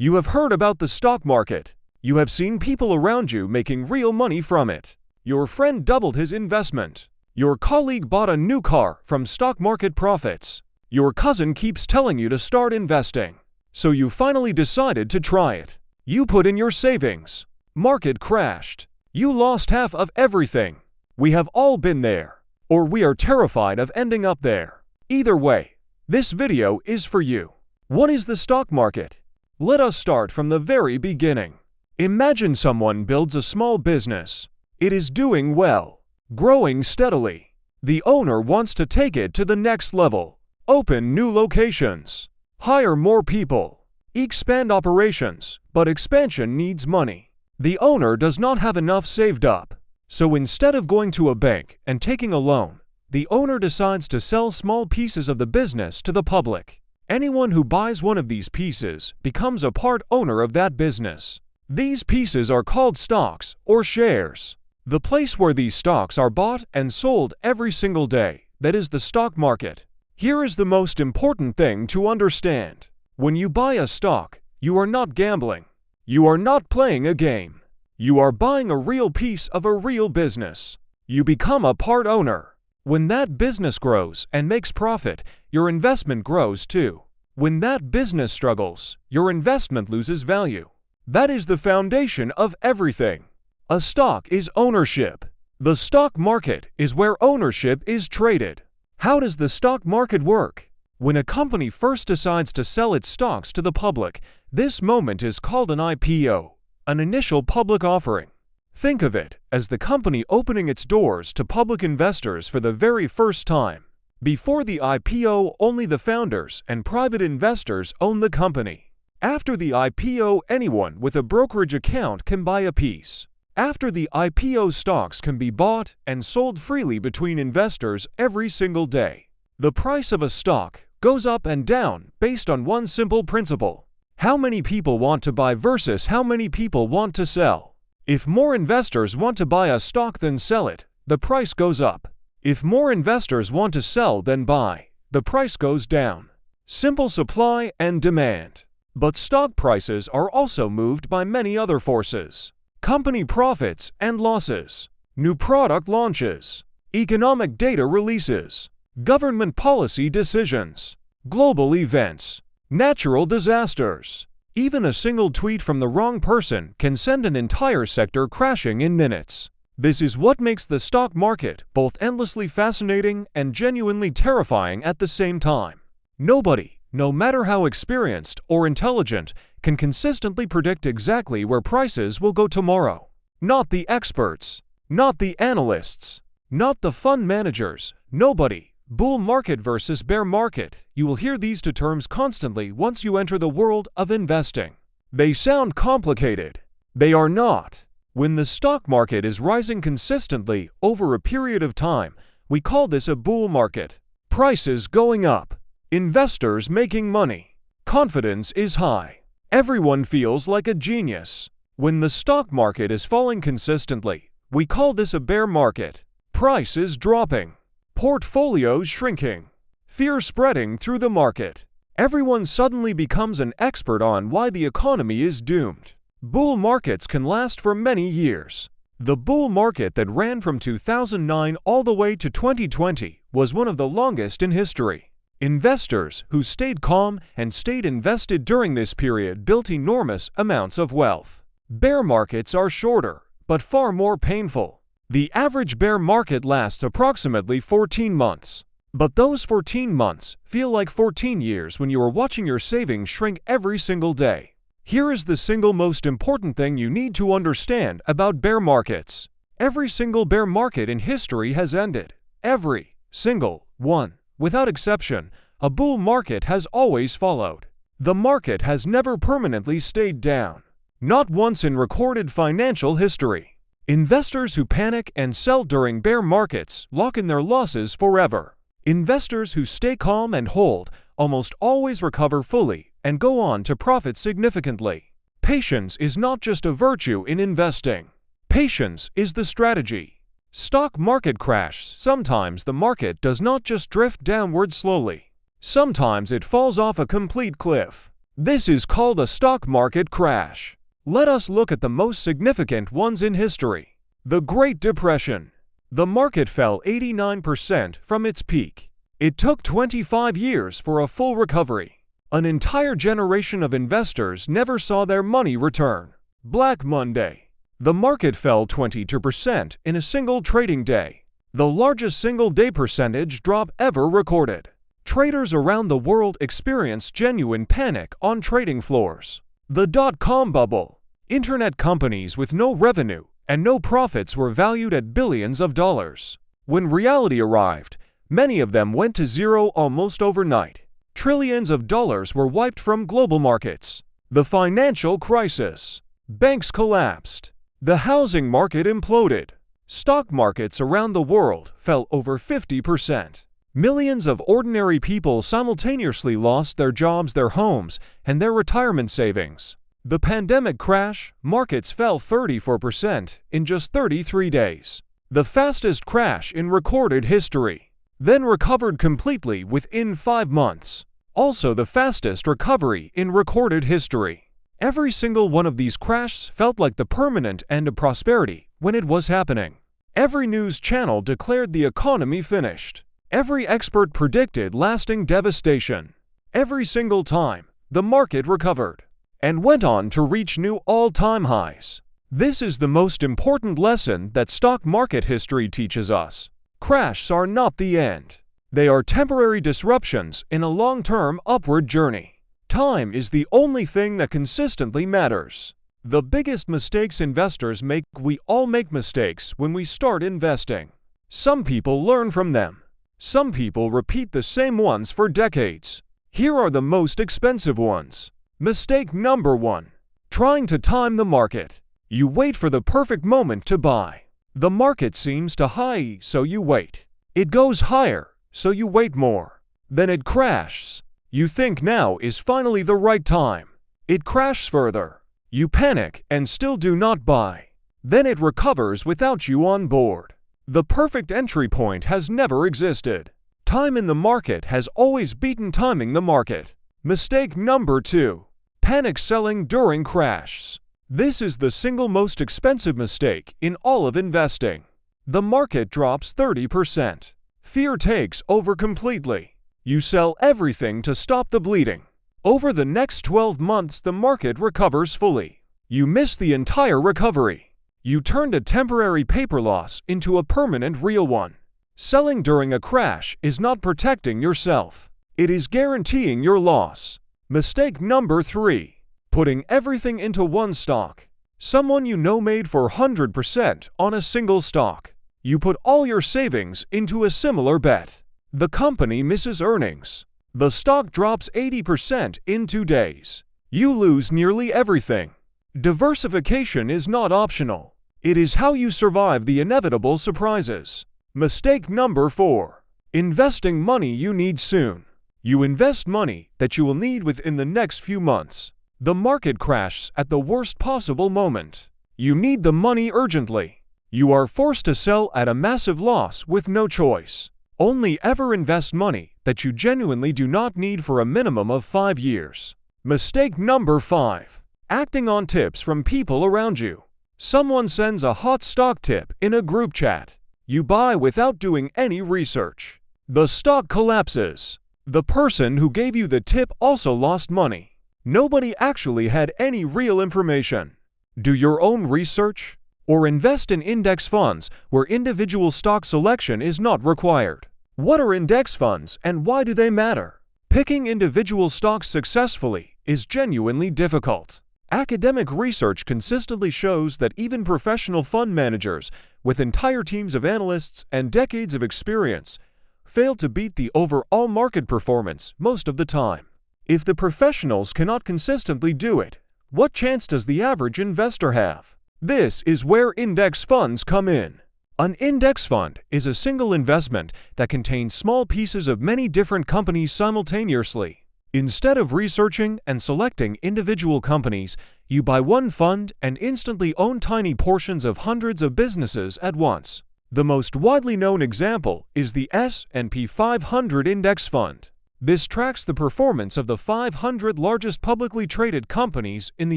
You have heard about the stock market. You have seen people around you making real money from it. Your friend doubled his investment. Your colleague bought a new car from stock market profits. Your cousin keeps telling you to start investing. So you finally decided to try it. You put in your savings. Market crashed. You lost half of everything. We have all been there. Or we are terrified of ending up there. Either way, this video is for you. What is the stock market? Let us start from the very beginning. Imagine someone builds a small business. It is doing well, growing steadily. The owner wants to take it to the next level, open new locations, hire more people, expand operations, but expansion needs money. The owner does not have enough saved up. So instead of going to a bank and taking a loan, the owner decides to sell small pieces of the business to the public. Anyone who buys one of these pieces becomes a part owner of that business. These pieces are called stocks or shares. The place where these stocks are bought and sold every single day, that is the stock market. Here is the most important thing to understand. When you buy a stock, you are not gambling. You are not playing a game. You are buying a real piece of a real business. You become a part owner. When that business grows and makes profit, your investment grows too. When that business struggles, your investment loses value. That is the foundation of everything. A stock is ownership. The stock market is where ownership is traded. How does the stock market work? When a company first decides to sell its stocks to the public, this moment is called an IPO, an initial public offering. Think of it as the company opening its doors to public investors for the very first time. Before the IPO, only the founders and private investors own the company. After the IPO, anyone with a brokerage account can buy a piece. After the IPO, stocks can be bought and sold freely between investors every single day. The price of a stock goes up and down based on one simple principle: how many people want to buy versus how many people want to sell. If more investors want to buy a stock than sell it, the price goes up. If more investors want to sell than buy, the price goes down. Simple supply and demand. But stock prices are also moved by many other forces: company profits and losses, new product launches, economic data releases, government policy decisions, global events, natural disasters. Even a single tweet from the wrong person can send an entire sector crashing in minutes. This is what makes the stock market both endlessly fascinating and genuinely terrifying at the same time. Nobody, no matter how experienced or intelligent, can consistently predict exactly where prices will go tomorrow. Not the experts, not the analysts, not the fund managers, nobody. Bull market versus bear market. You will hear these two terms constantly once you enter the world of investing. They sound complicated. They are not. When the stock market is rising consistently over a period of time, we call this a bull market. Prices going up. Investors making money. Confidence is high. Everyone feels like a genius. When the stock market is falling consistently, we call this a bear market. Prices dropping. Portfolios shrinking. Fear spreading through the market. Everyone suddenly becomes an expert on why the economy is doomed. Bull markets can last for many years. The bull market that ran from 2009 all the way to 2020 was one of the longest in history. Investors who stayed calm and stayed invested during this period built enormous amounts of wealth. Bear markets are shorter, but far more painful. The average bear market lasts approximately 14 months. But those 14 months feel like 14 years when you are watching your savings shrink every single day. Here is the single most important thing you need to understand about bear markets. Every single bear market in history has ended. Every single one. Without exception, a bull market has always followed. The market has never permanently stayed down. Not once in recorded financial history. Investors who panic and sell during bear markets lock in their losses forever. Investors who stay calm and hold almost always recover fully and go on to profit significantly. Patience is not just a virtue in investing. Patience is the strategy. Stock market crash. Sometimes the market does not just drift downward slowly. Sometimes it falls off a complete cliff. This is called a stock market crash. Let us look at the most significant ones in history. The Great Depression. The market fell 89% from its peak. It took 25 years for a full recovery. An entire generation of investors never saw their money return. Black Monday. The market fell 22% in a single trading day, the largest single-day percentage drop ever recorded. Traders around the world experienced genuine panic on trading floors. The dot-com bubble. Internet companies with no revenue and no profits were valued at billions of dollars. When reality arrived, many of them went to zero almost overnight. Trillions of dollars were wiped from global markets. The financial crisis. Banks collapsed. The housing market imploded. Stock markets around the world fell over 50%. Millions of ordinary people simultaneously lost their jobs, their homes, and their retirement savings. The pandemic crash, markets fell 34% in just 33 days. The fastest crash in recorded history. Then recovered completely within 5 months. Also the fastest recovery in recorded history. Every single one of these crashes felt like the permanent end of prosperity when it was happening. Every news channel declared the economy finished. Every expert predicted lasting devastation. Every single time, the market recovered and went on to reach new all-time highs. This is the most important lesson that stock market history teaches us. Crashes are not the end. They are temporary disruptions in a long-term upward journey. Time is the only thing that consistently matters. The biggest mistakes investors make. We all make mistakes when we start investing. Some people learn from them. Some people repeat the same ones for decades. Here are the most expensive ones. Mistake number 1. Trying to time the market. You wait for the perfect moment to buy. The market seems too high, so you wait. It goes higher, so you wait more. Then it crashes. You think now is finally the right time. It crashes further. You panic and still do not buy. Then it recovers without you on board. The perfect entry point has never existed. Time in the market has always beaten timing the market. Mistake number 2. Panic selling during crashes. This is the single most expensive mistake in all of investing. The market drops 30%. Fear takes over completely. You sell everything to stop the bleeding. Over the next 12 months, the market recovers fully. You miss the entire recovery. You turned a temporary paper loss into a permanent real one. Selling during a crash is not protecting yourself. It is guaranteeing your loss. Mistake number 3. Putting everything into one stock. Someone you know made 400% on a single stock. You put all your savings into a similar bet. The company misses earnings. The stock drops 80% in 2 days. You lose nearly everything. Diversification is not optional. It is how you survive the inevitable surprises. Mistake number 4. Investing money you need soon. You invest money that you will need within the next few months. The market crashes at the worst possible moment. You need the money urgently. You are forced to sell at a massive loss with no choice. Only ever invest money that you genuinely do not need for a minimum of 5 years. Mistake number 5. Acting on tips from people around you. Someone sends a hot stock tip in a group chat. You buy without doing any research. The stock collapses. The person who gave you the tip also lost money. Nobody actually had any real information. Do your own research, or invest in index funds where individual stock selection is not required. What are index funds and why do they matter? Picking individual stocks successfully is genuinely difficult. Academic research consistently shows that even professional fund managers with entire teams of analysts and decades of experience fail to beat the overall market performance most of the time. If the professionals cannot consistently do it, what chance does the average investor have? This is where index funds come in. An index fund is a single investment that contains small pieces of many different companies simultaneously. Instead of researching and selecting individual companies, you buy one fund and instantly own tiny portions of hundreds of businesses at once. The most widely known example is the S&P 500 Index Fund. This tracks the performance of the 500 largest publicly traded companies in the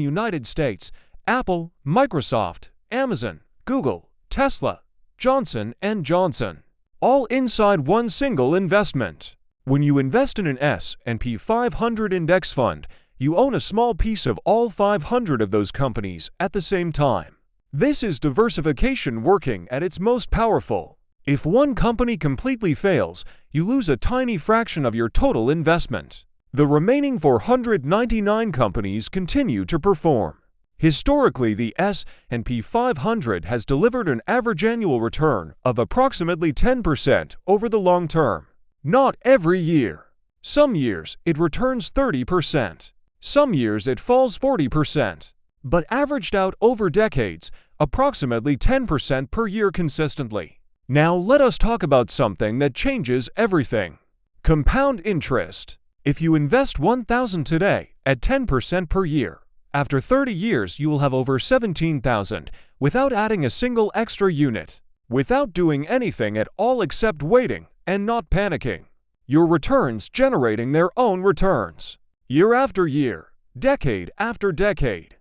United States: Apple, Microsoft, Amazon, Google, Tesla, Johnson & Johnson, all inside one single investment. When you invest in an S&P 500 index fund, you own a small piece of all 500 of those companies at the same time. This is diversification working at its most powerful. If one company completely fails, you lose a tiny fraction of your total investment. The remaining 499 companies continue to perform. Historically, the S&P 500 has delivered an average annual return of approximately 10% over the long term. Not every year. Some years it returns 30%. Some years it falls 40%. But averaged out over decades, approximately 10% per year consistently. Now let us talk about something that changes everything. Compound interest. If you invest $1,000 today at 10% per year, after 30 years you will have over $17,000 without adding a single extra unit, without doing anything at all except waiting and not panicking. Your returns generating their own returns, year after year, decade after decade.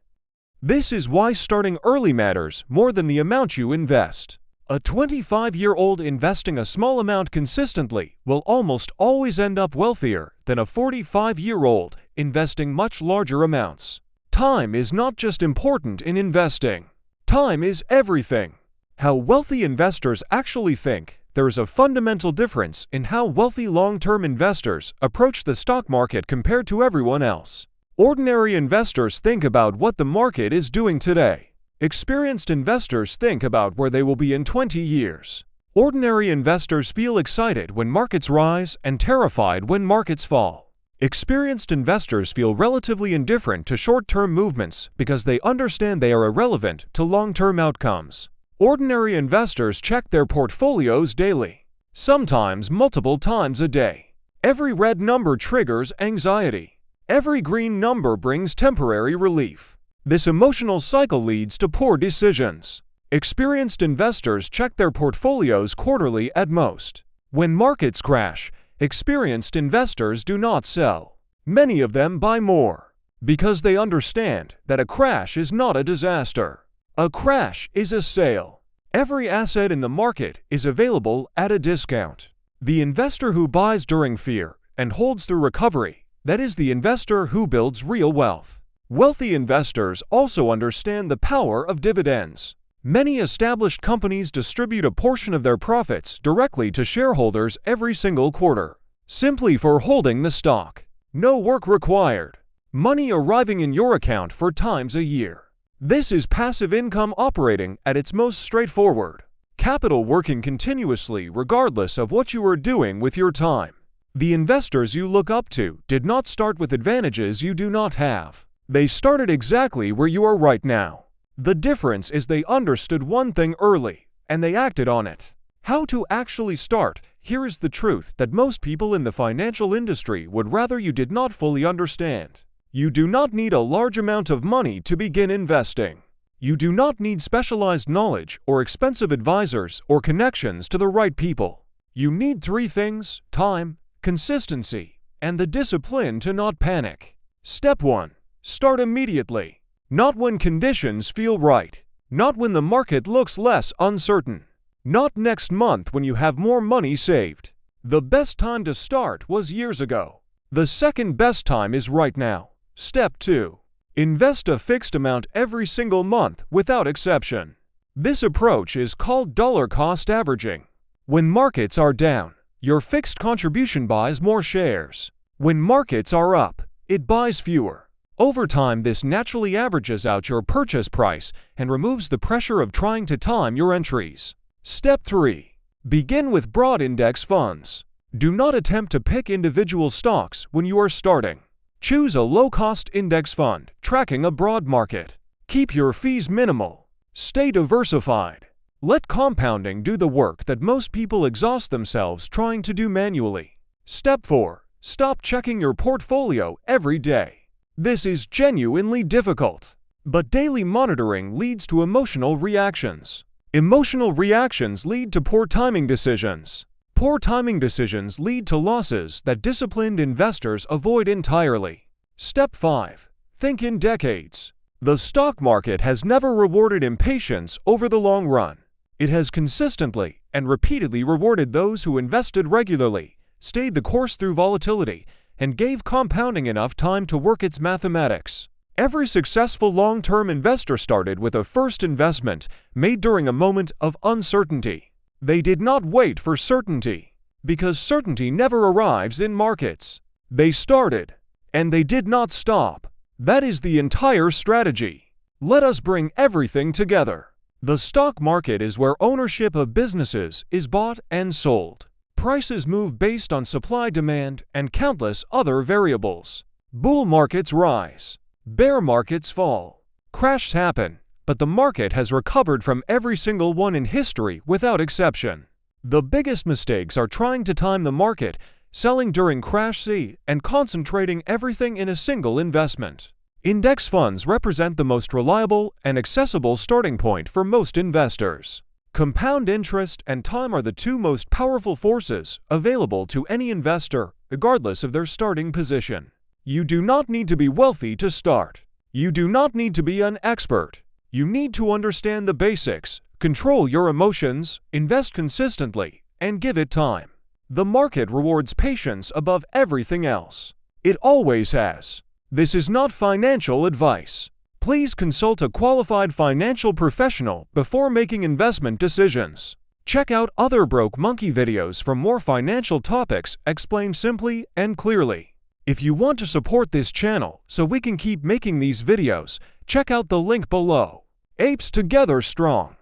This is why starting early matters more than the amount you invest. A 25-year-old investing a small amount consistently will almost always end up wealthier than a 45-year-old investing much larger amounts. Time is not just important in investing. Time is everything. How wealthy investors actually think. There is a fundamental difference in how wealthy long-term investors approach the stock market compared to everyone else. Ordinary investors think about what the market is doing today. Experienced investors think about where they will be in 20 years. Ordinary investors feel excited when markets rise and terrified when markets fall. Experienced investors feel relatively indifferent to short-term movements because they understand they are irrelevant to long-term outcomes. Ordinary investors check their portfolios daily, sometimes multiple times a day. Every red number triggers anxiety. Every green number brings temporary relief. This emotional cycle leads to poor decisions. Experienced investors check their portfolios quarterly at most. When markets crash, experienced investors do not sell. Many of them buy more, because they understand that a crash is not a disaster. A crash is a sale. Every asset in the market is available at a discount. The investor who buys during fear and holds through recovery, that is the investor who builds real wealth. Wealthy investors also understand the power of dividends. Many established companies distribute a portion of their profits directly to shareholders every single quarter, simply for holding the stock. No work required. Money arriving in your account 4 times a year. This is passive income operating at its most straightforward. Capital working continuously regardless of what you are doing with your time. The investors you look up to did not start with advantages you do not have. They started exactly where you are right now. The difference is they understood one thing early, and they acted on it. How to actually start? Here is the truth that most people in the financial industry would rather you did not fully understand. You do not need a large amount of money to begin investing. You do not need specialized knowledge or expensive advisors or connections to the right people. You need 3 things: time, consistency, and the discipline to not panic. Step 1. Start immediately. Not when conditions feel right. Not when the market looks less uncertain. Not next month when you have more money saved. The best time to start was years ago. The second best time is right now. Step 2. Invest a fixed amount every single month without exception. This approach is called dollar cost averaging. When markets are down, your fixed contribution buys more shares. When markets are up, it buys fewer. Over time, this naturally averages out your purchase price and removes the pressure of trying to time your entries. Step 3. Begin with broad index funds. Do not attempt to pick individual stocks when you are starting. Choose a low-cost index fund, tracking a broad market. Keep your fees minimal. Stay diversified. Let compounding do the work that most people exhaust themselves trying to do manually. Step 4. Stop checking your portfolio every day. This is genuinely difficult. But daily monitoring leads to emotional reactions. Emotional reactions lead to poor timing decisions. Poor timing decisions lead to losses that disciplined investors avoid entirely. Step 5. Think in decades. The stock market has never rewarded impatience over the long run. It has consistently and repeatedly rewarded those who invested regularly, stayed the course through volatility, and gave compounding enough time to work its mathematics. Every successful long-term investor started with a first investment made during a moment of uncertainty. They did not wait for certainty, because certainty never arrives in markets. They started, and they did not stop. That is the entire strategy. Let us bring everything together. The stock market is where ownership of businesses is bought and sold. Prices move based on supply, demand, and countless other variables. Bull markets rise. Bear markets fall. Crashes happen, but the market has recovered from every single one in history without exception. The biggest mistakes are trying to time the market, selling during crash C, and concentrating everything in a single investment. Index funds represent the most reliable and accessible starting point for most investors. Compound interest and time are the two most powerful forces available to any investor, regardless of their starting position. You do not need to be wealthy to start. You do not need to be an expert. You need to understand the basics, control your emotions, invest consistently, and give it time. The market rewards patience above everything else. It always has. This is not financial advice. Please consult a qualified financial professional before making investment decisions. Check out other Broke Monkey videos for more financial topics explained simply and clearly. If you want to support this channel so we can keep making these videos, check out the link below. Apes together strong.